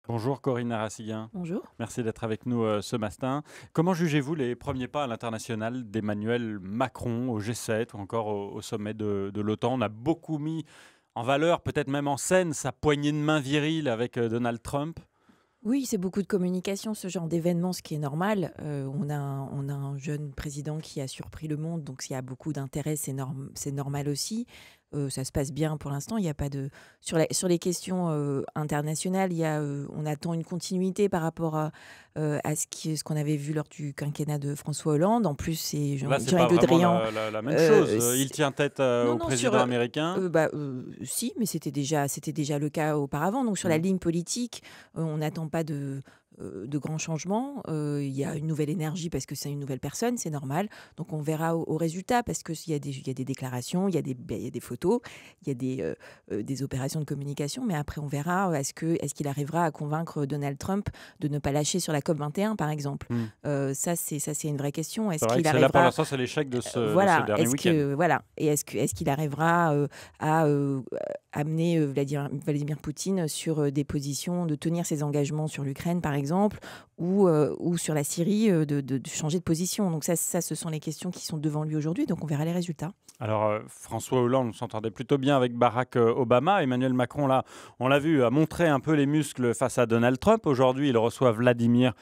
Bonjour Corinne Narassiguin, Bonjour. merci d'être avec nous ce matin. Comment jugez-vous les premiers pas à l'international d'Emmanuel Macron au G7 ou encore au sommet de l'OTAN? On a beaucoup mis en valeur, peut-être même en scène, sa poignée de main virile avec Donald Trump. Oui, c'est beaucoup de communication, ce genre d'événement, ce qui est normal. On a un jeune président qui a surpris le monde, donc s'il y a beaucoup d'intérêt, c'est normal aussi. Ça se passe bien pour l'instant. Il y a pas de sur les questions internationales, on attend une continuité par rapport à ce qu'on avait vu lors du quinquennat de François Hollande. En plus, c'est Là, c'est pas Jean-Yves Le vraiment Drian. la même chose. Il C'est- tient tête non, au non, président américain. si, mais c'était déjà le cas auparavant. Donc sur la Mm. ligne politique, on n'attend pas de grands changements. Il y a une nouvelle énergie parce que c'est une nouvelle personne, c'est normal. Donc on verra au résultat parce qu'il y a des déclarations, il y a des photos, il y a des opérations de communication. Mais après, on verra est-ce qu'il arrivera à convaincre Donald Trump de ne pas lâcher sur la COP 21, par exemple. Mm. Ça, c'est une vraie question. C'est Est-ce vrai qu'il que là, pour arrivera l'instant, c'est l'échec de ce voilà, dernier week-end. est-ce qu'il arrivera à amener Vladimir Poutine sur des positions, de tenir ses engagements sur l'Ukraine, par exemple, ou sur la Syrie, de changer de position. Donc ça, ce sont les questions qui sont devant lui aujourd'hui. Donc on verra les résultats. Alors, François Hollande s'entendait plutôt bien avec Barack Obama. Emmanuel Macron, là, on l'a vu, a montré un peu les muscles face à Donald Trump. Aujourd'hui, il reçoit Vladimir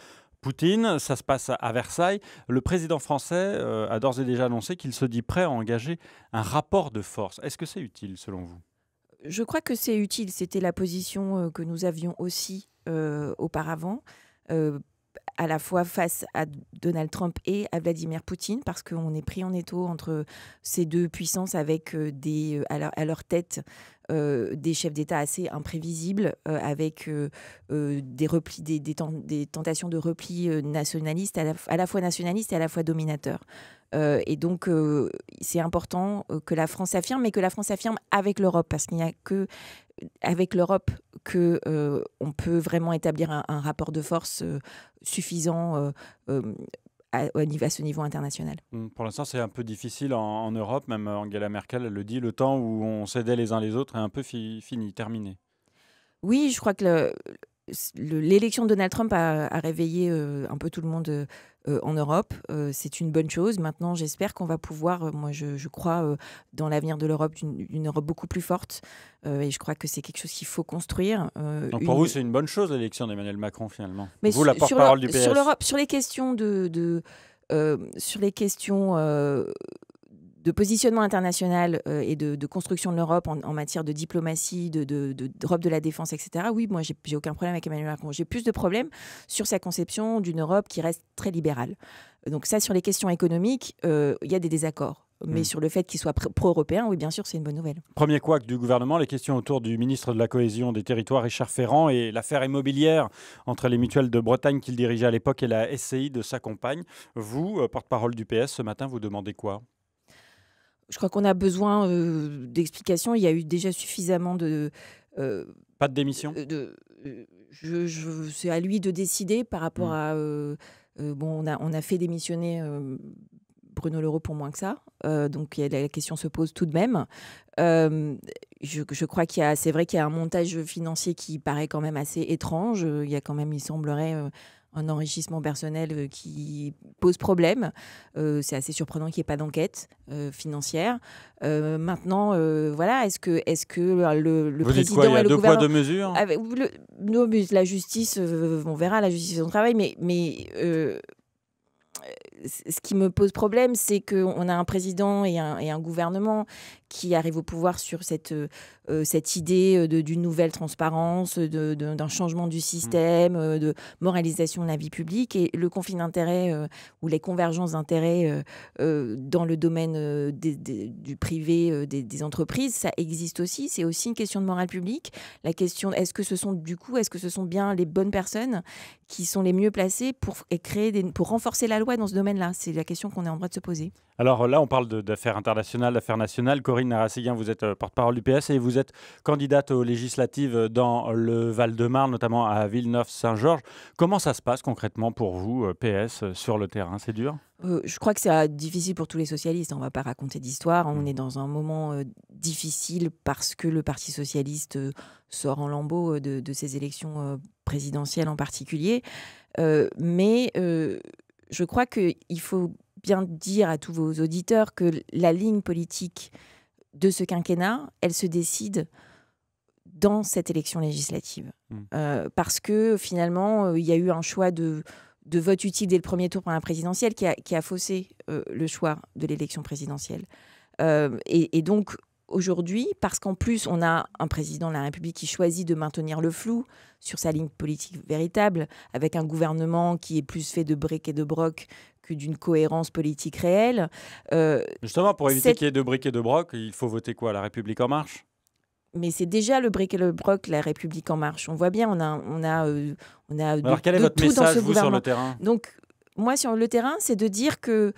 Poutine. Ça se passe à Versailles. Le président français a d'ores et déjà annoncé qu'il se dit prêt à engager un rapport de force. Est-ce que c'est utile, selon vous? Je crois que c'est utile. C'était la position que nous avions aussi auparavant. Euh, à la fois face à Donald Trump et à Vladimir Poutine, parce qu'on est pris en étau entre ces deux puissances avec à leur tête des chefs d'État assez imprévisibles, avec des replis, des tentations de repli nationalistes, à la fois nationalistes et à la fois dominateurs. Et donc, c'est important que la France s'affirme, mais que la France s'affirme avec l'Europe, parce qu'il n'y a que avec l'Europe que on peut vraiment établir un rapport de force suffisant à ce niveau international. Pour l'instant, c'est un peu difficile en Europe. Même Angela Merkel elle le dit, le temps où on s'aidait les uns les autres est un peu fini, terminé. Oui, je crois que l'élection de Donald Trump a réveillé un peu tout le monde en Europe. C'est une bonne chose. Maintenant, j'espère qu'on va pouvoir, moi je crois dans l'avenir de l'Europe, d'une Europe beaucoup plus forte. Et je crois que c'est quelque chose qu'il faut construire. Donc pour vous, c'est une bonne chose l'élection d'Emmanuel Macron finalement. Mais Vous, la porte-parole du sur PS. l'Europe, sur les questions sur les questions de positionnement international et de construction de l'Europe en matière de diplomatie, d'Europe de la défense, etc. Oui, moi, j'ai aucun problème avec Emmanuel Macron. J'ai plus de problèmes sur sa conception d'une Europe qui reste très libérale. Donc ça, sur les questions économiques, il y a des désaccords. Mais sur le fait qu'il soit pro-européen, oui, bien sûr, c'est une bonne nouvelle. Premier couac du gouvernement, les questions autour du ministre de la Cohésion des Territoires, Richard Ferrand, et l'affaire immobilière entre les mutuelles de Bretagne qu'il dirigeait à l'époque et la SCI de sa compagne. Vous, porte-parole du PS, ce matin, vous demandez quoi? Je crois qu'on a besoin d'explications. Il y a eu déjà suffisamment euh, Pas de démission? c'est à lui de décider par rapport Hmm. à. Bon, on a fait démissionner Bruno Le Roux pour moins que ça. Donc la question se pose tout de même. Je crois c'est vrai qu'il y a un montage financier qui paraît quand même assez étrange. Il y a quand même, il semblerait, un enrichissement personnel qui pose problème. C'est assez surprenant qu'il n'y ait pas d'enquête financière. Maintenant, voilà, est-ce que le Vous dites quoi? Il président y et a le deux poids, gouvernement... deux mesures? Non, mais la justice, on verra, la justice et son travail, mais ce qui me pose problème, c'est qu'on a un président et un gouvernement qui arrivent au pouvoir sur cette idée d'une nouvelle transparence, d'un changement du Hmm. système, de moralisation de la vie publique. Et le conflit d'intérêts ou les convergences d'intérêts dans le domaine du privé, des entreprises, ça existe aussi. C'est aussi une question de morale publique. La question, est-ce que ce sont bien les bonnes personnes qui sont les mieux placées pour renforcer la loi dans ce domaine-là? C'est la question qu'on est en droit de se poser. Alors là, on parle d'affaires internationales, d'affaires nationales. Corinne Narassiguin, vous êtes porte-parole du PS et vous êtes candidate aux législatives dans le Val-de-Marne, notamment à Villeneuve-Saint-Georges. Comment ça se passe concrètement pour vous, PS, sur le terrain? C'est dur? Je crois que c'est difficile pour tous les socialistes. On ne va pas raconter d'histoire. On est dans un moment difficile parce que le Parti socialiste sort en lambeaux de ces élections présidentielles en particulier. Mais je crois qu'il faut bien dire à tous vos auditeurs que la ligne politique de ce quinquennat, elle se décide dans cette élection législative. Parce que finalement, il y a eu un choix de vote utile dès le premier tour pour la présidentielle qui a faussé le choix de l'élection présidentielle. Et donc, aujourd'hui, parce qu'en plus, on a un président de la République qui choisit de maintenir le flou sur sa ligne politique véritable, avec un gouvernement qui est plus fait de briques et de brocs que d'une cohérence politique réelle. Justement, pour éviter qu'il y ait de briques et de brocs, il faut voter quoi? La République En Marche? Mais c'est déjà le bric et le broc, la République En Marche. On voit bien, on a Alors, quel est votre tout message, dans ce vous, gouvernement. sur le terrain? Donc, moi, sur le terrain, c'est de dire que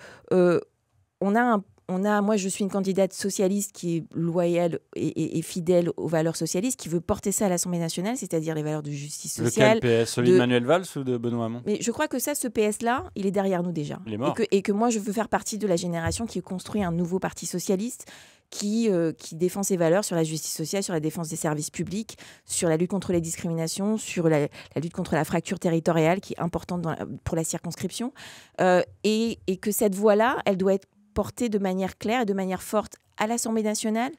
moi, je suis une candidate socialiste qui est loyale et fidèle aux valeurs socialistes, qui veut porter ça à l'Assemblée nationale, c'est-à-dire les valeurs de justice sociale. Lequel PS? Celui de Manuel Valls ou de Benoît Hamon? Mais je crois que ce PS-là, il est derrière nous déjà. Il est mort. Et que moi, je veux faire partie de la génération qui construit un nouveau parti socialiste qui défend ses valeurs sur la justice sociale, sur la défense des services publics, sur la lutte contre les discriminations, sur la lutte contre la fracture territoriale qui est importante pour la circonscription. Et que cette voie-là, elle doit être portée de manière claire et de manière forte à l'Assemblée nationale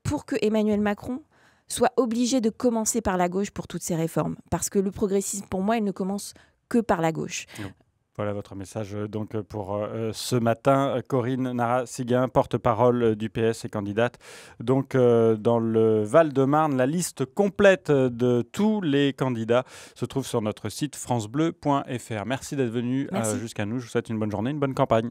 pour que Emmanuel Macron soit obligé de commencer par la gauche pour toutes ces réformes. Parce que le progressisme, pour moi, il ne commence que par la gauche. Non. Voilà votre message donc pour ce matin. Corinne Narassiguin, porte-parole du PS et candidate donc dans le Val-de-Marne. La liste complète de tous les candidats se trouve sur notre site francebleu.fr. Merci d'être venu jusqu'à nous. Je vous souhaite une bonne journée, une bonne campagne.